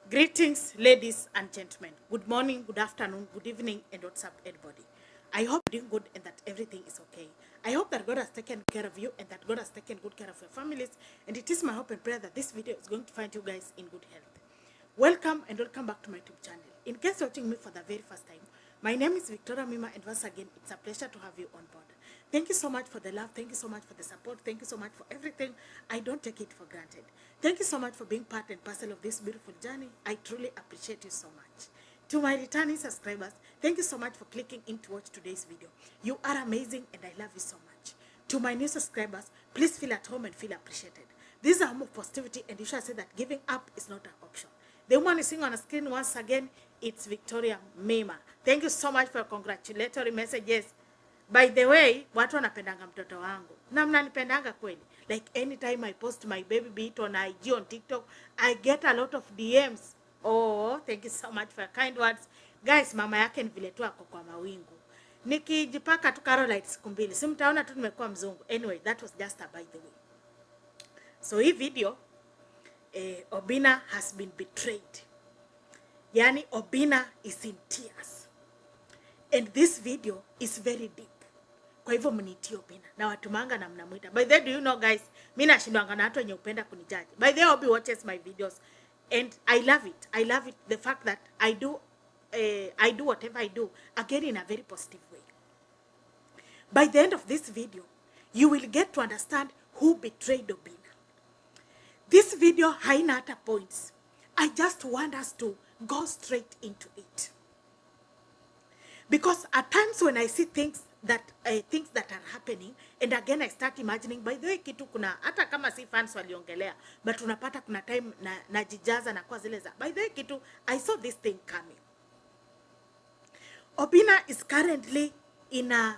Greetings, ladies and gentlemen. Good morning, good afternoon, good evening, and what's up, everybody? I hope you're doing good and that everything is okay. I hope that God has taken care of you and that God has taken good care of your families. And it is my hope and prayer that this video is going to find you guys in good health. Welcome and welcome back to my YouTube channel. In case you're watching me for the very first time, my name is Victoria Mima, and once again, it's a pleasure to have you on board. Thank you so much for the love. Thank you so much for the support. Thank you so much for everything. I don't take it for granted. Thank you so much for being part and parcel of this beautiful journey. I truly appreciate you so much. To my returning subscribers, thank you so much for clicking in to watch today's video. You are amazing and I love you so much. To my new subscribers, please feel at home and feel appreciated. This is a home of positivity, and you should say that giving up is not an option. The woman is seeing on the screen once again, it's Victoria Mima. Thank you so much for your congratulatory messages. By the way, watu wanapendanga mtoto wangu. Na mnanipendanga kweli. Like anytime I post my baby beat on IG, on TikTok, I get a lot of DMs. Oh, thank you so much for your kind words. Guys, mama yake ni vile tu ako kwa mawingu. Nikijipaka tu Caroline siku mbili. Si mtaona tu nimekuwa mzungu. Anyway, that was just a by the way. So hii video, Obinna has been betrayed. Yani Obinna is in tears. And this video is very deep. Kwa hivyo mnitie Obinna na watumanga na mnamuita. By the way, do you know guys, mimi nashindwanga na watu wenye upenda kunijaji. By the way, Obi watches my videos and I love it. I love it, the fact that I do whatever I do again in a very positive way. By the end of this video, you will get to understand who betrayed Obinna. This video haina hata points. I just want us to go straight into it. Because at times when I see things that are happening, and again I start imagining, by the way, kitu kuna hata kama si fans waliongelea, but unapata kuna time najijaza na kwa zile za, by the way, kitu I saw this thing coming. Obinna is currently in a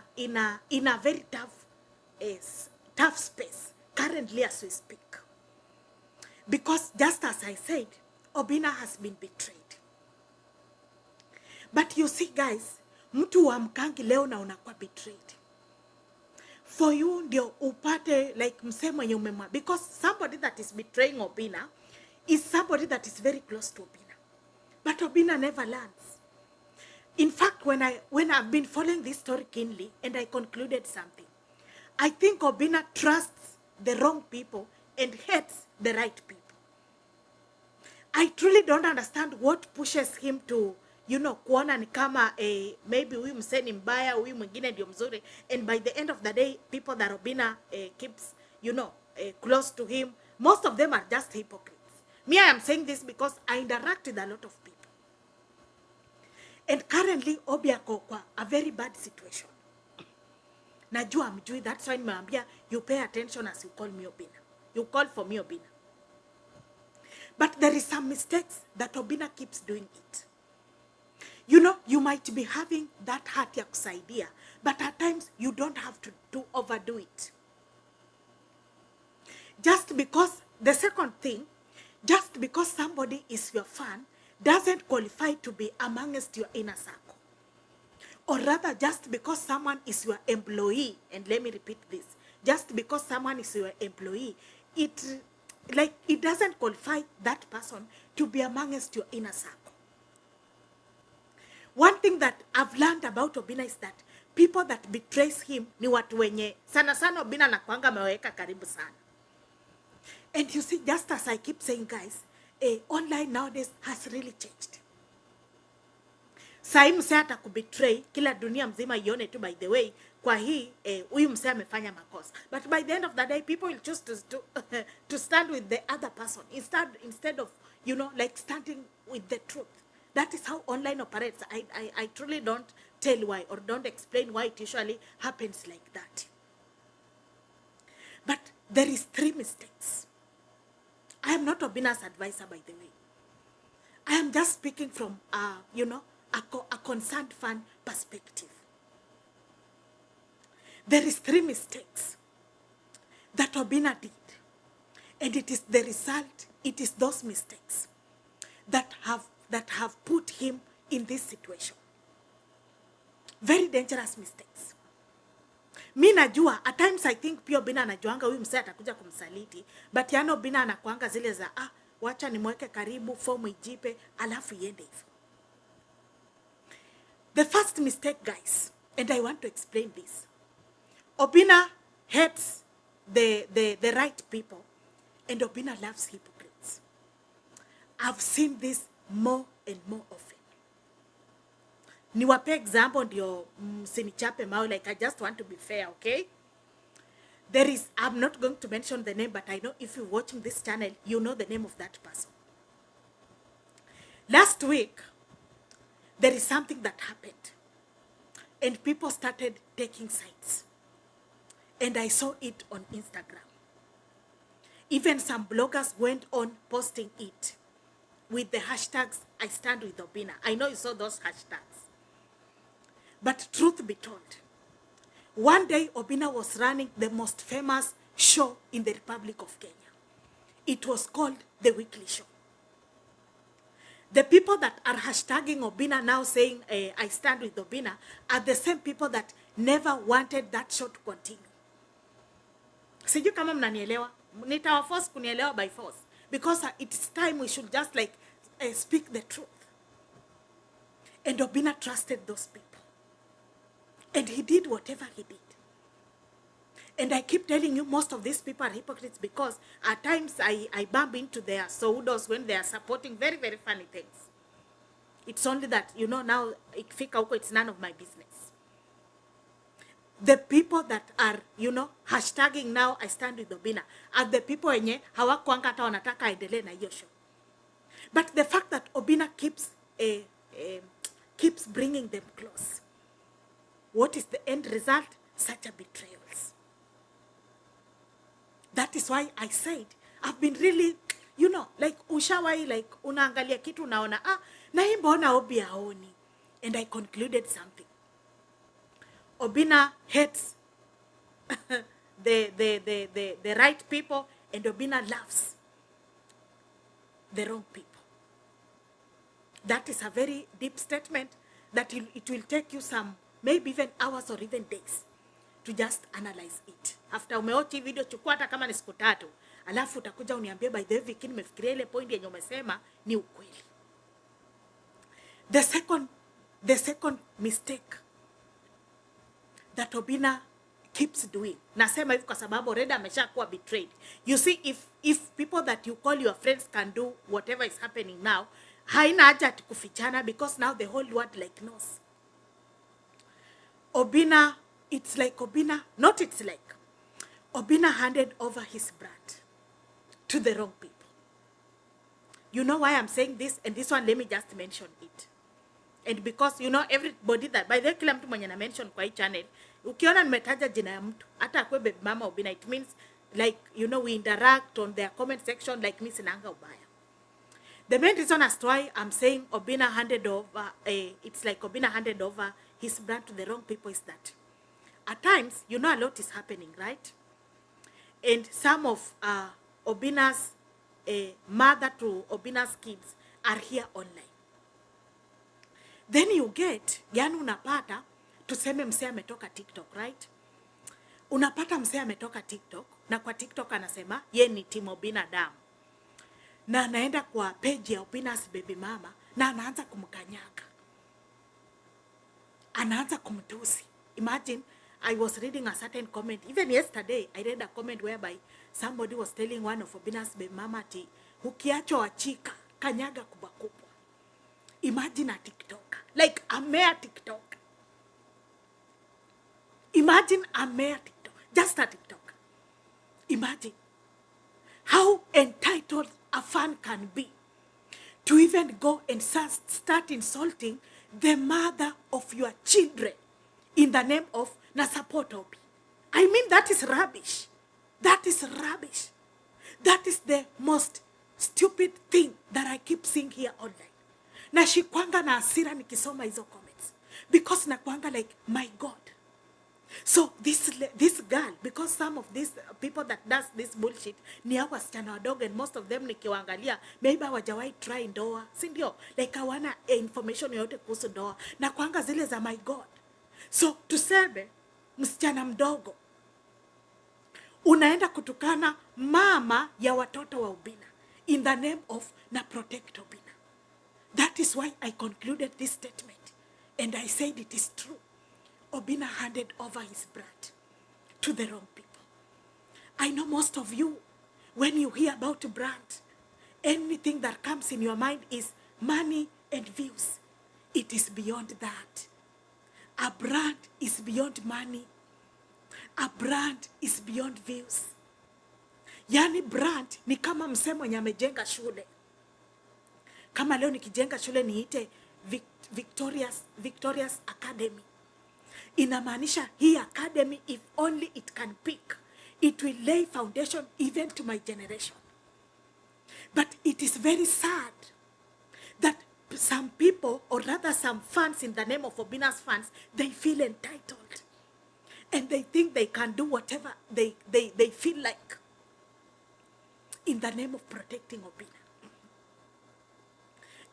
very tough space currently as we speak, because just as I said, Obinna has been betrayed. But you see guys, mtu wa mkangi leo na unakuwa betrayed. For you ndio upate like msemo mwenye umemwa, because somebody that is betraying Obinna is somebody that is very close to Obinna. But Obinna never learns. In fact, when I've been following this story keenly and I concluded something, I think Obinna trusts the wrong people and hates the right people. I truly don't understand what pushes him to, you know, kuona ni kama maybe huyu msee ni mbaya, huyu mwingine ndio mzuri, and by the end of the day, people that Obinna keeps, you know, close to him, most of them are just hypocrites. Me, I am saying this because I interact with a lot of people. And currently, Obi ako kwa a very bad situation. Najua amjui, that's why nimeambia, you pay attention as you call me Obinna. You call for me Obinna. But there is some mistakes that Obinna keeps doing it. You know, you might be having that heart ya kusaidia, but at times you don't have to overdo it. Just because, the second thing, just because somebody is your fan doesn't qualify to be amongst your inner circle. Or rather, just because someone is your employee, and let me repeat this, just because someone is your employee, it doesn't qualify that person to be amongst your inner circle. One thing that I've learned about Obinna is that people that betrays him ni watu wenye sana sana Obinna anakuanga ameweka karibu sana. And you see, just as I keep saying guys, online nowadays has really changed. Sai msee atakubetray, kila dunia mzima ione tu, by the way, kwa hii huyu msee amefanya makosa. But by the end of the day, people will choose to stand with the other person instead of, you know, like standing with the truth. That is how online operates. I truly don't tell why or don't explain why it usually happens like that. But there is 3 mistakes. I am not Obinna's advisor, by the way. I am just speaking from, you know, a concerned fan perspective. There is 3 mistakes that Obinna did. And it is the result, it is those mistakes that have put him in this situation. Very dangerous mistakes. Mi najua, at times I think pia Obinna anajuanga huyu msee atakuja kumsaliti, but yana Obinna anakuanga zile za, wacha nimweke karibu, fomu ijipe, alafu iende hivyo. The first mistake, guys, and I want to explain this. Obinna hates the right people, and Obinna loves hypocrites. I've seen this more and more often. Niwape example ndio msinichape mawe, like I just want to be fair, okay? There is, I'm not going to mention the name, but I know if you're watching this channel, you know the name of that person. Last week, there is something that happened, and people started taking sides. And I saw it on Instagram. Even some bloggers went on posting it with the hashtags, I stand with Obinna. I know you saw those hashtags. But truth be told, one day Obinna was running the most famous show in the Republic of Kenya. It was called The Weekly Show. The people that are hashtagging Obinna now saying, I stand with Obinna, are the same people that never wanted that show to continue. Sijui kama mnanielewa. Nitawaforce kunielewa by force. Because it's time we should just like speak the truth. And Obinna trusted those people. And he did whatever he did. And I keep telling you, most of these people are hypocrites because at times I bump into their pseudos when they are supporting very, very funny things. It's only that, you know, now it's none of my business. The people that are, you know, hashtagging now, I stand with Obinna, are the people wenye hawakuanga hata wanataka aendelee na hiyo show. But the fact that Obinna keeps bringing them close. What is the end result? Such a betrayals. That is why I said, I've been really, you know, like ushawai, like unaangalia kitu unaona, na hii mbona Obi haoni. And I concluded something. Obinna hates the right people, and Obinna loves the wrong people. That is a very deep statement that it will take you some, maybe even hours or even days to just analyze it. After umeochi video, chukua hata kama ni siku 3, alafu utakuja uniambie by the way Vicky nimefikiria ile point yenye umesema ni ukweli. The second mistake that Obinna keeps doing. Nasema hivi kwa sababu already ameshakuwa betrayed. You see, if people that you call your friends can do whatever is happening now, haina haja kufichana because now the whole world like knows. Obinna, Obinna handed over his brand to the wrong people. You know why I'm saying this? And this one, let me just mention it. And because, you know, everybody that, by the way, kila mtu mwenye na mention kwa hii channel, ukiona nimetaja jina ya mtu, hata akwe baby mama Obinna, it means, like, you know, we interact on their comment section, like, mi sinanga ubaya. The main reason as to why I'm saying Obinna handed over, it's like Obinna handed over his brand to the wrong people is that, at times, you know, a lot is happening, right? And some of Obinna's mother to Obinna's kids are here online. Then you get, yani unapata, tuseme msee ametoka TikTok, right? Unapata msee ametoka TikTok, na kwa TikTok anasema, ye ni Team Obinna damu. Na anaenda kwa page ya Obinna's baby mama, na anaanza kumkanyaga. Anaanza kumtusi. Imagine, I was reading a certain comment, even yesterday, I read a comment whereby somebody was telling one of Obinna's baby mama ati, ukiacho wachika, kanyaga kubwa kubwa. Imagine a TikToker, like a mere TikToker. Imagine a mere TikToker, just a TikToker. Imagine how entitled a fan can be to even go and start insulting the mother of your children in the name of na support Obi. I mean, that is rubbish. That is rubbish. That is the most stupid thing that I keep seeing here online. Na shikwanga na asira nikisoma hizo comments. Because nakwanga like, my God. So this girl, because some of these people that does this bullshit, ni hawa wasichana wadogo, and most of them nikiwaangalia, maybe hawajawahi try ndoa, si ndio? Like hawana information yoyote kuhusu ndoa. Na kwanga zile za my God. So tuseme, msichana mdogo, unaenda kutukana mama ya watoto wa Obinna. in the name of na protect Obinna. That is why I concluded this statement. And I said it is true. Obinna handed over his blood to the wrong people. I know most of you, when you hear about brand, anything that comes in your mind is money and views. It is beyond that. A brand is beyond money. A brand is beyond views. Yani brand ni kama msemo mwenye amejenga shule. Kama leo nikijenga shule niite Victorious Academy. Inamaanisha hii academy, if only it can pick, it will lay foundation even to my generation. But it is very sad that some people, or rather some fans in the name of Obinna's fans, they feel entitled. And they think they can do whatever they feel like in the name of protecting Obinna.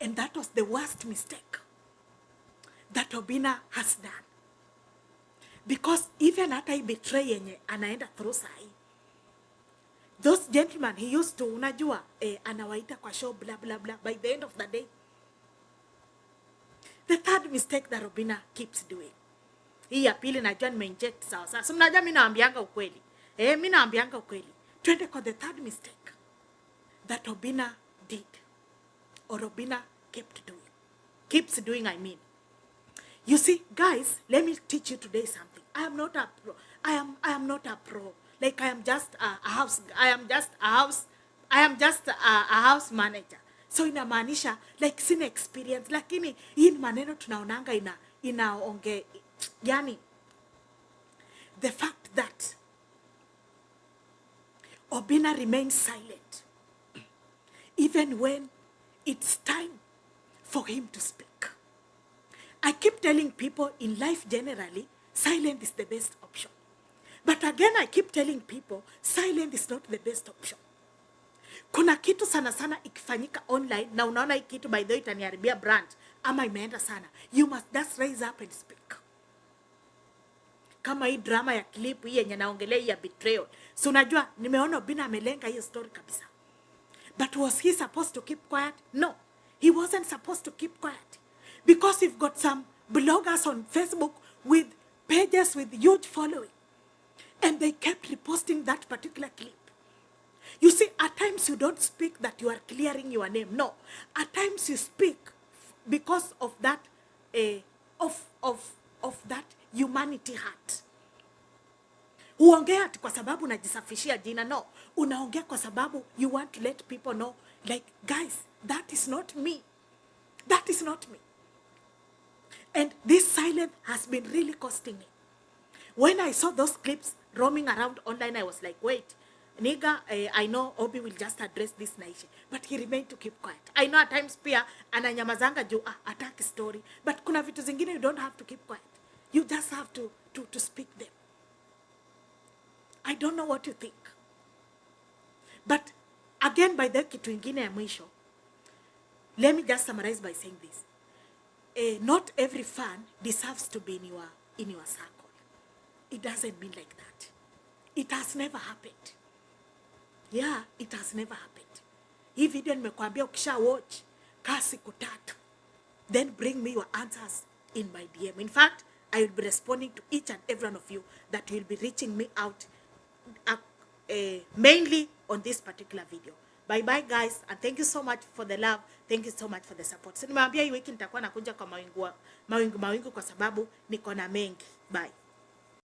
And that was the worst mistake that Obinna has done. Because even after he betrayed yenye anaenda through sahi, those gentlemen he used to, unajua, anawaita kwa show, blah, blah, blah. By the end of the day, the third mistake that Obinna keeps doing. Hii ya pili najua nimeinject sawa sawa. So mnajua mimi naambianga ukweli. Mimi naambianga ukweli. Twende kwa the third mistake that Obinna did. Or Obinna keeps doing, I mean. You see, guys, let me teach you today something. I am not a pro. I am not a pro. Like I am just a house manager. So inamaanisha like sina experience, lakini hii maneno tunaonanga inaonge, yani the fact that Obinna remains silent even when it's time for him to speak. I keep telling people in life generally, silence is the best option. But again, I keep telling people, silence is not the best option. Kuna kitu sana sana ikifanyika online, na unaona hii kitu by the way itaniharibia brand, ama imeenda sana, you must just rise up and speak. Kama hii drama ya clip hii yenye naongelea ya betrayal. So unajua, nimeona Obinna amelenga hiyo story kabisa. But was he supposed to keep quiet? No, he wasn't supposed to keep quiet. Because we've got some bloggers on Facebook with pages with huge following. And they kept reposting that particular clip. You see, at times you don't speak that you are clearing your name. No. At times you speak because of that of that humanity heart. Uongea ati kwa sababu unajisafishia jina. No. Unaongea kwa sababu you want to let people know, like, guys, that is not me. That is not me. And this silence has been really costing me. When I saw those clips roaming around online, I was like, wait, nigga, I know Obi will just address this nation. But he remained to keep quiet. I know at times pia ananyamazanga juu attack story. But kuna vitu zingine you don't have to keep quiet. You just have to speak them. I don't know what you think. But again, by the kitu ingine ya mwisho, let me just summarize by saying this. Not every fan deserves to be in your circle. It doesn't mean like that. It has never happened. Yeah, it has never happened. Hii video nimekuambia ukisha watch, kaa siku 3. Then bring me your answers in my DM. In fact, I will be responding to each and every one of you that will be reaching me out mainly on this particular video. Bye bye guys, and thank you so much for the love. Thank you so much for the support. So nimeambia hii wiki nitakuwa nakuja kwa mawingu kwa sababu niko na mengi. Bye.